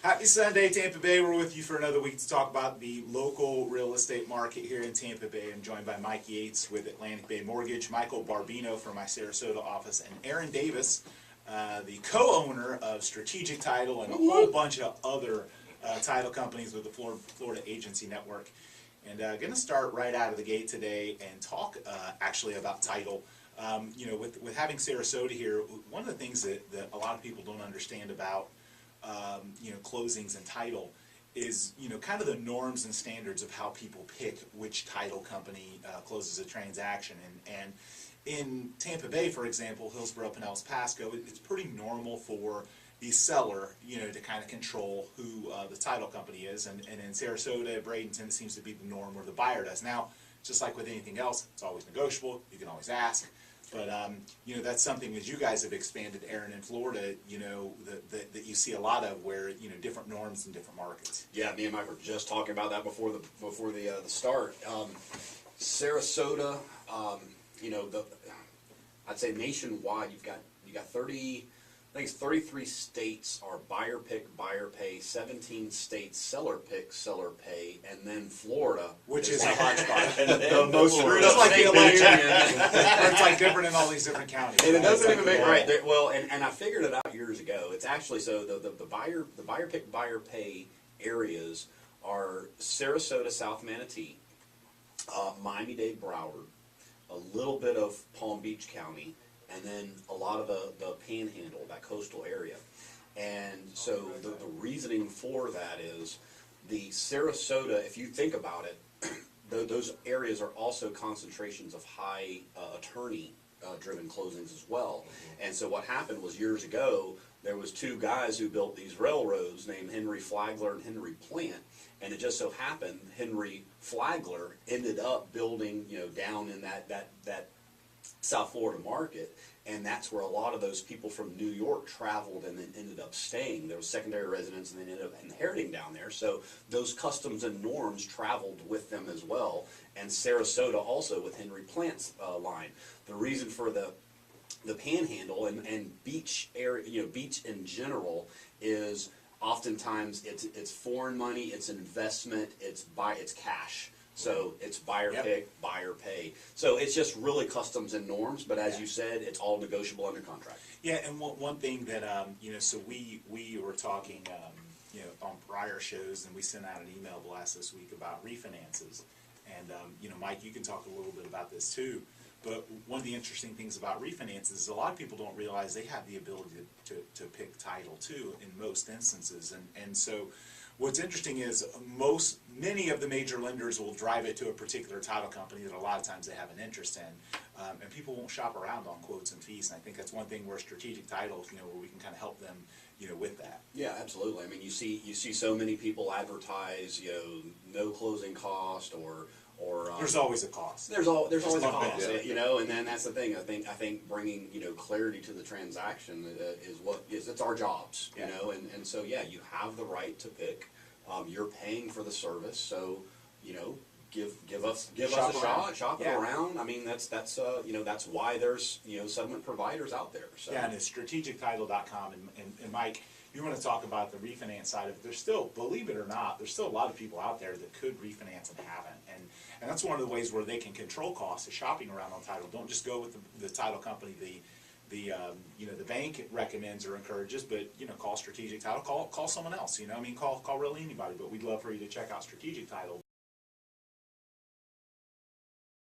Happy Sunday, Tampa Bay. We're with you for another week to talk about the local real estate market here in Tampa Bay. I'm joined by Mike Yates with Atlantic Bay Mortgage, Michael Barbino from my Sarasota office, and Aaron Davis, the co-owner of Strategic Title and a whole bunch of other title companies with the Florida Agency Network. And going to start right out of the gate today and talk actually about title. With having Sarasota here, one of the things that a lot of people don't understand about closings and title is, kind of the norms and standards of how people pick which title company closes a transaction. And in Tampa Bay, for example, Hillsborough, Pinellas, Pasco, it's pretty normal for the seller, to kind of control who the title company is. And in Sarasota, Bradenton, it seems to be the norm where the buyer does. Now, just like with anything else, it's always negotiable. You can always ask. But, that's something that you guys have expanded, Aaron, in Florida, that you see a lot of where, different norms in different markets. Yeah, me and Mike were just talking about that before the start. Sarasota, I'd say nationwide, you got 30, I think it's 33 states are buyer pick, buyer pay, 17 states seller pick, seller pay, and then Florida, which is a hodgepodge. the most screwed up like state the election. It's like different in all these different counties. And it doesn't even make right. Well, and I figured it out years ago. It's actually so the buyer pick, buyer pay areas are Sarasota, South Manatee, Miami-Dade, Broward, a little bit of Palm Beach County, and then a lot of the panhandle, that coastal area. And so the reasoning for that is the Sarasota, if you think about it, those areas are also concentrations of high attorney driven closings as well. And so what happened was years ago, there was two guys who built these railroads named Henry Flagler and Henry Plant. And it just so happened Henry Flagler ended up building, down in that South Florida market, and that's where a lot of those people from New York traveled and then ended up staying. There was secondary residence and they ended up inheriting down there. So those customs and norms traveled with them as well. And Sarasota also with Henry Plant's line. The reason for the panhandle and beach area, beach in general, is oftentimes it's foreign money, it's investment, it's cash. So it's buyer pick, buyer pay. So it's just really customs and norms, but as you said, it's all negotiable under contract. Yeah, and one thing that, so we were talking, on prior shows, and we sent out an email blast this week about refinances. And, Mike, you can talk a little bit about this too. But one of the interesting things about refinances is a lot of people don't realize they have the ability to pick title too in most instances. And so what's interesting is many of the major lenders will drive it to a particular title company that a lot of times they have an interest in, and people won't shop around on quotes and fees. And I think that's one thing where Strategic Title, where we can kind of help them, with that. Yeah, absolutely. I mean, you see so many people advertise, no closing cost or there's always a cost. There's always a cost, and then that's the thing. I think bringing clarity to the transaction is it's our jobs, and so you have the right to pick. You're paying for the service, so give us a shot, shop it around. I mean that's why there's settlement providers out there. So. Yeah, and it's strategictitle.com and Mike, you want to talk about the refinance side of it. There's still, believe it or not, there's still a lot of people out there that could refinance and haven't. And that's one of the ways where they can control costs is shopping around on title. Don't just go with the title company the bank recommends or encourages, but call Strategic Title, call someone else. Call really anybody. But we'd love for you to check out Strategic Title.